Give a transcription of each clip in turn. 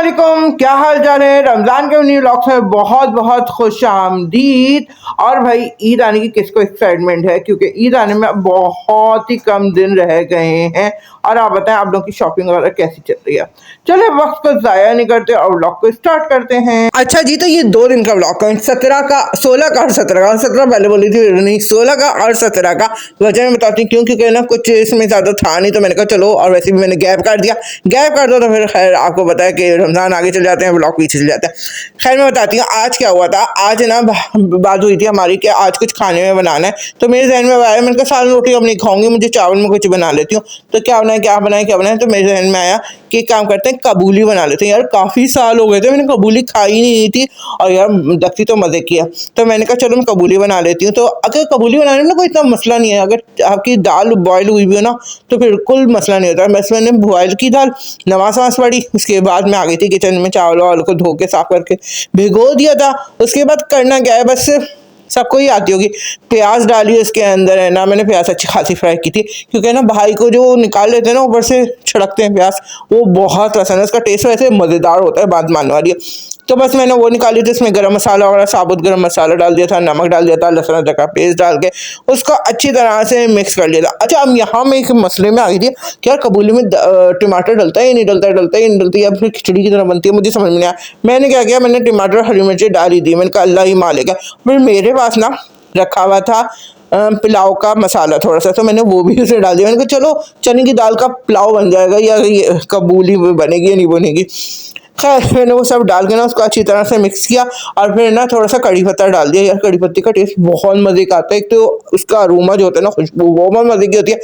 अस्सलामुअलैकुम, क्या हाल चाल है। रमज़ान के न्यू व्लॉग्स में बहुत बहुत खुश आमदीद। और भाई ईद आने की किसको एक्साइटमेंट है, क्योंकि ईद आने में बहुत ही कम दिन रह गए हैं। और आप बताएं आप लोगों की शॉपिंग वगैरह कैसी चल रही है। चलिए वक्त को ज़ाया नहीं करते और व्लॉग को स्टार्ट करते हैं। अच्छा जी, तो ये 2 दिन का व्लॉग है, 17 का, 16 का और 17 का। 17 पहले बोली थी, नहीं 16 का और 17 का। वजह मैं बताती हूँ क्यों, क्योंकि ना कुछ इसमें ज़्यादा था नहीं, तो मैंने कहा चलो, और वैसे भी मैंने गैप कर दिया। गैप कर दो तो फिर खैर आपको पता है कि रमज़ान आगे चल जाते हैं, ब्लॉग पीछे चल जाता है। खैर मैं बताती हूँ आज क्या हुआ था। आज ना बात हुई थी हमारी कि आज कुछ खाने में बनाना है, तो मेरे जहन में आया, मैंने कहा सालन रोटी अब नहीं खाऊंगी, मुझे चावल में कुछ बना लेती हूँ। तो क्या बनाए क्या बनाए क्या बनाए, तो मेरे जहन में आया कि एक काम करते हैं, कबूली बना लेते हैं। यार काफ़ी साल हो गए थे मैंने कबूली खाई नहीं थी, और यार लगती तो मज़े की है। तो मैंने कहा चलो मैं कबूली बना लेती हूँ। तो अगर कबूली बनाने में ना कोई इतना मसला नहीं है, अगर आपकी दाल बॉयल हुई भी हो ना तो बिल्कुल मसला नहीं होता। बस मैंने बॉयल की दाल, नमाज वमाज पढ़ी, उसके बाद मैं आ गई थी किचन में, चावल वावल को धो के साफ करके भिगो दिया था। उसके बाद करना क्या है, बस सबको ही आती होगी, प्याज डाली उसके अंदर, है ना। मैंने प्याज अच्छी खासी फ्राई की थी, क्योंकि ना भाई को जो निकाल लेते हैं ना ऊपर से छिड़कते हैं प्याज, वो बहुत पसंद है। उसका टेस्ट वैसे मज़ेदार होता है, बात मानने वाली है। तो बस मैंने वो निकाली थी, उसमें गरम मसाला वगैरह, साबुत गरम मसाला डाल दिया था, नमक डाल दिया था, लहसुन अदरक का पेस्ट डाल के उसको अच्छी तरह से मिक्स कर लिया था। अच्छा, अब यहाँ मैं एक मसले में आ गई थी कि यार कबूली में टमाटर डलता है या नहीं डलता है, डलता है या नहीं डलती है, या फिर खिचड़ी की तरह बनती है, मुझे समझ में नहीं आया। मैंने क्या किया, मैंने टमाटर हरी मिर्ची डाल ही दी। मैंने कहा अल्लाह ही मालिक है। फिर मेरे पास ना रखा हुआ था पुलाव का मसाला थोड़ा सा, तो मैंने वो भी उसे डाल दिया। मैंने कहा चलो चने की दाल का पुलाव बन जाएगा, या ये कबूली बनेगी या नहीं बनेगी। खैर मैंने वो सब डाल के ना उसको अच्छी तरह से मिक्स किया, और फिर ना थोड़ा सा कड़ी पत्ता डाल दिया। यार कड़ी पत्ते का टेस्ट बहुत मज़े का आता है। एक तो उसका अरोमा जो होता है ना, खुशबू, वो बहुत मज़े की होती है,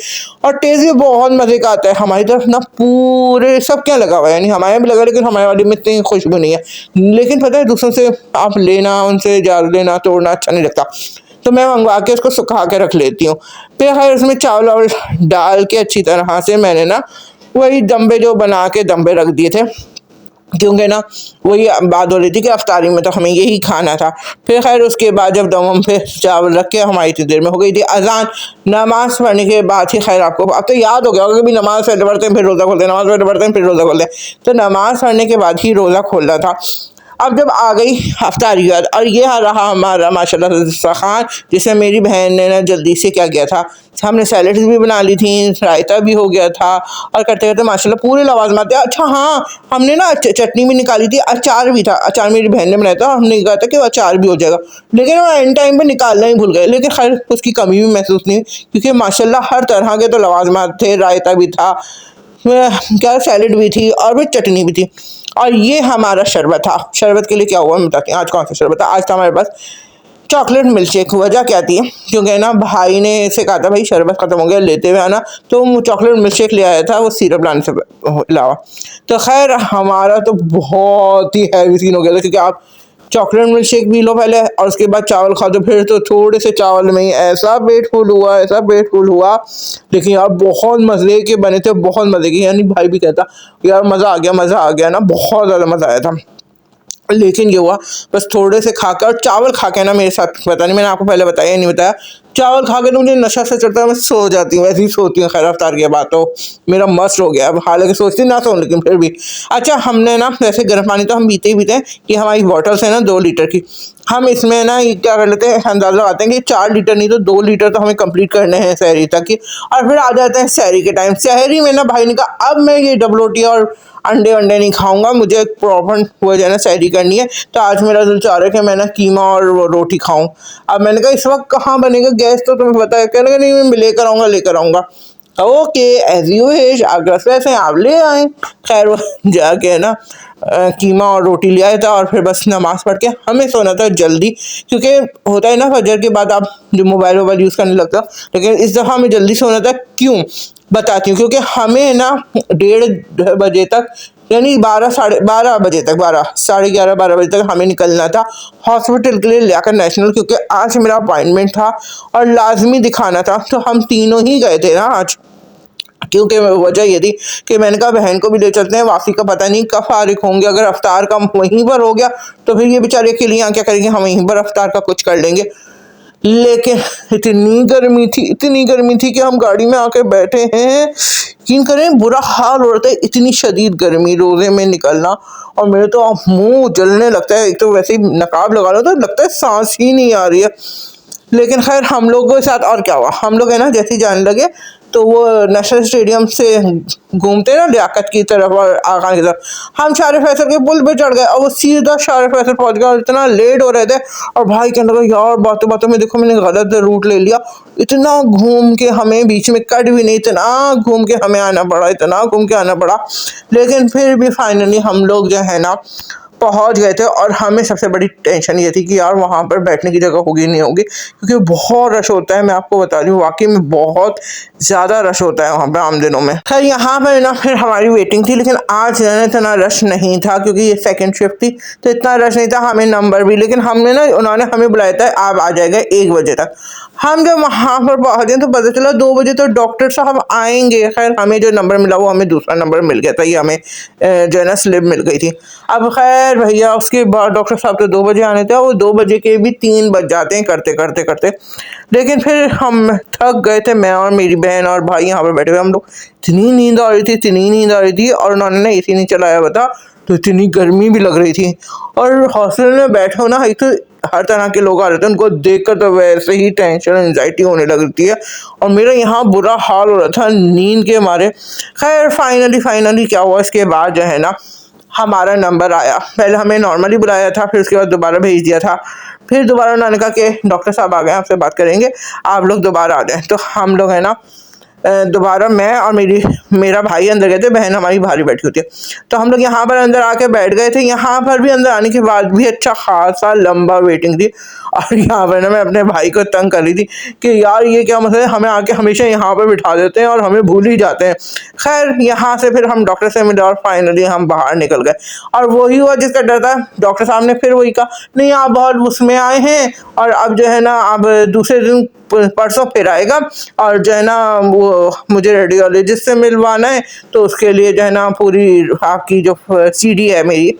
और टेस्ट भी बहुत मज़े का आता है। हमारी तरफ ना पूरे सब क्या लगा हुआ है, यानी हमारे यहाँ भी लगा, लेकिन हमारे वाली में इतनी खुशबू नहीं है। लेकिन पता है दूसरों से आप लेना, उनसे जार लेना, तोड़ना अच्छा नहीं लगता, तो मैं मंगवा के उसको सुखा के रख लेती हूँ। फिर खैर उसमें चावल वावल डाल के अच्छी तरह से मैंने ना वही दम्बे जो बना के दम्बे रख दिए थे, क्योंकि ना वही बात हो रही थी कि अफ्तारी में तो हमें यही खाना था। फिर खैर उसके बाद जब दम हम फिर चावल रख के, हमारी इतनी देर में हो गई थी अजान। नमाज पढ़ने के बाद ही खैर आपको अब तो याद हो गया होगा कि नमाज पहले पढ़ते हैं फिर रोज़ा खोलते हैं, नमाज पहले पढ़ते हैं फिर रोज़ा खोलते हैं, तो नमाज पढ़ने के बाद ही रोज़ा खोलना था। अब जब आ गई अफ्तारी बाद, और ये रहा हमारा माशाल्लाह से दस्तरखान, जिसमें मेरी बहन ने ना जल्दी से क्या किया था, हमने सैलड्स भी बना ली थी, रायता भी हो गया था, और करते करते माशाल्लाह पूरे लवाज़मात। अच्छा हाँ, हमने ना चटनी भी निकाली थी, अचार भी था। अचार मेरी बहन ने बनाया था, हमने कहा था कि वो अचार भी हो जाएगा, लेकिन वो एंड टाइम पे निकालना ही भूल गए। लेकिन खैर उसकी कमी भी महसूस नहीं हुई, क्योंकि माशाल्लाह हर तरह के तो लवाज़मात थे, रायता भी था, क्या सैलड भी थी, और भी चटनी भी थी। और ये हमारा शरबत था। शरबत के लिए क्या हुआ मैं बताती हूँ। आज कौन सा शरबत था, आज था हमारे पास चॉकलेट मिल्क शेक। वजह क्या थी, क्योंकि ना भाई ने ऐसे कहा था भाई शरबत खत्म हो गया, लेते हुए आना, तो वो चॉकलेट मिल्क शेक ले आया था, वो सिरप लाने से अलावा। तो खैर हमारा तो बहुत ही हैवी सीन हो गया था, क्योंकि आप chocolate milk shake P low पहले, और उसके बाद चावल खा दो, फिर तो थोड़े से चावल में ही ऐसा पेट फुल हुआ, ऐसा पेट फुल हुआ। लेकिन यार बहुत मज़े के बने थे, बहुत मज़े के, यानी भाई भी कहता यार मज़ा आ गया, मज़ा आ गया ना, बहुत ज़्यादा मज़ा आया था। लेकिन ये हुआ बस थोड़े से खाकर, और चावल खा के ना मेरे साथ, पता नहीं मैंने आपको पहले बताया या नहीं बताया, चावल खा के तो मुझे नशा से चढ़ता है, मैं सो जाती हूँ, ऐसे ही सोती हूँ। खैर अफ्तार के बाद तो मेरा मस्त हो गया। अब हालांकि सोचती ना सोऊं, लेकिन फिर भी। अच्छा हमने ना वैसे गर्म पानी तो हम पीते ही पीते हैं, कि हमारी बॉटल्स है ना 2 लीटर की, हम इसमें ना ये क्या कर लेते हैं, अंदाज़ा लगाते हैं कि 4 लीटर नहीं तो 2 लीटर तो हमें कंप्लीट करने हैं सहरी तक की। और फिर आ जाते हैं सहरी के टाइम। सहरी में ना भाई ने कहा अब मैं ये डबल रोटी और अंडे वंडे नहीं खाऊंगा, मुझे प्रॉपर वो जो है ना सहरी करनी है। तो आज मेरा दिल चाह रहा है कि मैं ना कीमा और वो रोटी खाऊं। अब मैंने कहा इस वक्त कहाँ बनेगा, गैस तो तुम्हें पता है। कहने का नहीं मैं लेकर आऊँगा। Okay as you wish, Agra से ऐसे आप ले आए। खैर वो जाके ना कीमा और रोटी ले आया था, और फिर बस नमाज़ पढ़ के हमें सोना था जल्दी, क्योंकि होता है ना फजर के बाद आप जो मोबाइल वोबाइल यूज़ करने लगता, लेकिन इस दफ़ा हमें जल्दी सोना था। क्यों बताती हूँ, क्योंकि हमें ना 1:30 बजे तक, यानी 12 साढ़े 12 बजे तक, 12 साढ़े 11 12 बजे तक हमें निकलना था हॉस्पिटल के लिए, लियाकत नेशनल, क्योंकि आज मेरा अपॉइंटमेंट था और लाजमी दिखाना था। तो हम तीनों ही गए थे ना आज, क्योंकि वजह ये थी कि मैंने कहा बहन को भी ले चलते हैं, वाफी का पता नहीं कब फारिग होंगे, अगर अफ्तार का वहीं पर हो गया तो फिर ये बेचारे के लिए यहाँ क्या करेंगे, हम वहीं पर अफ्तार का कुछ कर लेंगे। लेकिन इतनी गर्मी थी कि हम गाड़ी में आके बैठे हैं, यकीन करें बुरा हाल हो रहा था, इतनी शदीद गर्मी रोज़े में निकलना। और मेरे तो मुंह जलने लगता है, एक तो वैसे ही नकाब लगा लो तो लगता है सांस ही नहीं आ रही है। लेकिन खैर हम लोगों के साथ और क्या हुआ, हम लोग है ना जैसे ही जाने लगे तो वो नेशनल स्टेडियम से घूमते ना लियाकत की तरफ और आगा की तरफ, हम शार फैसल के पुल पे चढ़ गए और वो सीधा शार फैसल पहुंच गया और इतना लेट हो रहे थे। और भाई कहने लगा यार बातों बातों में देखो मैंने गलत रूट ले लिया, इतना घूम के हमें बीच में कट भी नहीं, इतना घूम के हमें आना पड़ा, इतना घूम के आना पड़ा। लेकिन फिर भी फाइनली हम लोग जो है ना पहुंच गए थे। और हमें सबसे बड़ी टेंशन ये थी कि यार वहाँ पर बैठने की जगह होगी नहीं होगी, क्योंकि बहुत रश होता है। मैं आपको बता रही हूँ वाकई में बहुत ज़्यादा रश होता है वहाँ पर आम दिनों में। खैर यहाँ पर ना फिर हमारी वेटिंग थी, लेकिन आज जो है ना इतना रश नहीं था क्योंकि ये सेकंड शिफ्ट थी, तो इतना रश नहीं था। हमें नंबर भी, लेकिन हमने ना उन्होंने हमें बुलाया था आप आ जाएगा 1 बजे तक। हम जब वहाँ पर पहुँचे तो पता चला 2 बजे तो डॉक्टर साहब आएंगे। खैर हमें जो नंबर मिला वो हमें दूसरा नंबर मिल गया था, ये हमें जो है ना स्लिप मिल गई थी। अब खैर भैया उसके बाद डॉक्टर साहब तो 2 बजे आने थे, वो 2 बजे के भी 3 बज जाते हैं करते करते करते। लेकिन फिर हम थक गए थे, मैं और मेरी बहन और भाई यहाँ पर बैठे हुए हम लोग। इतनी नींद आ रही थी, इतनी नींद आ रही थी, और उन्होंने ना एसी नहीं चलाया हुआ था तो इतनी गर्मी भी लग रही थी। और हॉस्टल में बैठे हो ना, एक तो हर तरह के लोग आ रहे थे, उनको देखकर तो वैसे ही टेंशन एंजाइटी होने लगती है। और मेरा यहाँ बुरा हाल हो रहा था नींद के मारे। खैर फाइनली क्या हुआ, इसके बाद जो है ना हमारा नंबर आया। पहले हमें नॉर्मली बुलाया था, फिर उसके बाद दोबारा भेज दिया था। फिर दोबारा उन्होंने कहा कि डॉक्टर साहब आ गए, आपसे बात करेंगे, आप लोग दोबारा आ जाएं। तो हम लोग है ना दोबारा मैं और मेरा भाई अंदर गए थे, बहन हमारी बाहर ही बैठी होती है। तो हम लोग यहाँ पर अंदर आके बैठ गए थे। यहाँ पर भी अंदर आने के बाद भी अच्छा खासा लंबा वेटिंग थी। और यहाँ पर ना मैं अपने भाई को तंग कर रही थी कि यार ये क्या मसला है, हमें आके हमेशा यहाँ पर बिठा देते हैं और हमें भूल ही जाते हैं। खैर यहाँ से फिर हम डॉक्टर से मिले और फाइनली हम बाहर निकल गए। और वही हुआ जिसका डर था, डॉक्टर साहब ने फिर वही कहा नहीं आप बहुत उसमें आए हैं और अब जो है ना अब दूसरे दिन परसों फिर आएगा, और जो है ना वो मुझे रेडियोलॉजिस्ट से मिलवाना है, तो उसके लिए जो है ना पूरी आपकी जो सीडी है मेरी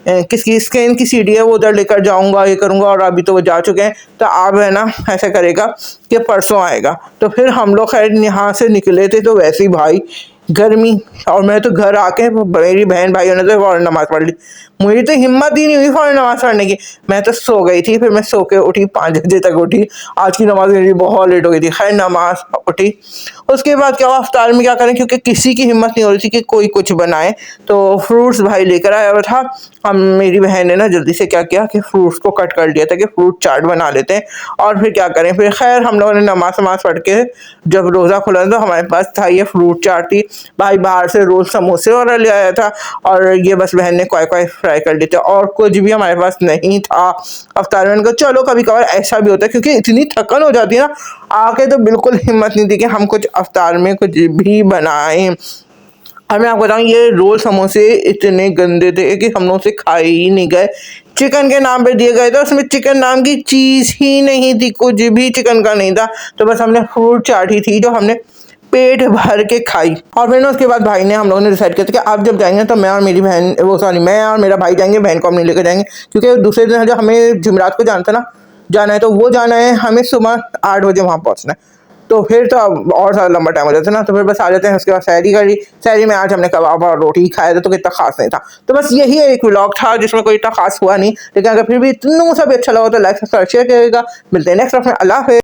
किसकी स्कैन की सीडी है वो उधर लेकर जाऊंगा, ये करूंगा। और अभी तो वो जा चुके हैं, तो आप है ना ऐसा करेगा कि परसों आएगा। तो फिर हम लोग खैर यहाँ से निकले थे, तो वैसे ही भाई गर्मी, और मैं तो घर आके मेरी बहन भाइयों ने तो फ़ौरन नमाज़ पढ़ ली, मुझे तो हिम्मत ही नहीं हुई फ़ौरन नमाज़ पढ़ने की। मैं तो सो गई थी, फिर मैं सो के उठी 5 बजे तक उठी। आज की नमाज़ मेरी बहुत लेट हो गई थी। खैर नमाज़ उठी, उसके बाद क्या हुआ, अफ्तार में क्या करें, क्योंकि किसी की हिम्मत नहीं हो रही थी कि कोई कुछ बनाए। तो फ्रूट्स भाई लेकर आया हुआ था। हम मेरी बहन ने ना जल्दी से क्या किया कि फ्रूट्स को कट कर लिया था कि फ्रूट चाट बना लेते हैं, और फिर क्या करें। फिर खैर हम लोगों ने नमाज वमाज पढ़ के जब रोज़ा खुला तो हमारे पास था ये फ्रूट चाट थी। भाई बाहर से रोज़ समोसे वगैरह ले आया था, और ये बस बहन ने कोई कोई फ्राई कर लिए थे, और कुछ भी हमारे पास नहीं था अफ्तार में। चलो कभी कभार ऐसा भी होता है, क्योंकि इतनी थकन हो जाती है ना, आके तो बिल्कुल हिम्मत नहीं थी कि हम कुछ अफ्तार में कुछ भी बनाएं। और मैं आपको बताऊँ ये रोल समोसे इतने गंदे थे कि हम लोग से खाए ही नहीं गए। चिकन के नाम पे दिए गए थे, उसमें चिकन नाम की चीज़ ही नहीं थी, कुछ भी चिकन का नहीं था। तो बस हमने फ्रूट चाट ही थी जो हमने पेट भर के खाई। और फिर ना उसके बाद भाई ने हम लोगों ने डिसाइड किया था कि आप जब जाएंगे तो मैं और मेरी बहन मैं और मेरा भाई जाएंगे, बहन को हम नहीं लेकर जाएंगे, क्योंकि दूसरे दिन जो हमें जुमेरात को जाना है तो वो जाना है, हमें सुबह 8 बजे वहाँ पहुँचना है। तो फिर तो अब और ज़्यादा लंबा टाइम हो जाता है ना, तो फिर बस आ जाते हैं। उसके बाद सैरी करी, सैरी में आज हमने कबाब और रोटी खाया था, तो इतना खास नहीं था। तो बस यही एक व्लॉग था जिसमें कोई इतना खास हुआ नहीं, लेकिन अगर फिर भी इतना सा भी अच्छा लगा तो लाइक सब्सक्राइब शेयर करिएगा। मिलते हैं नेक्स्ट व्लॉग में। अल्लाह हाफ़िज़।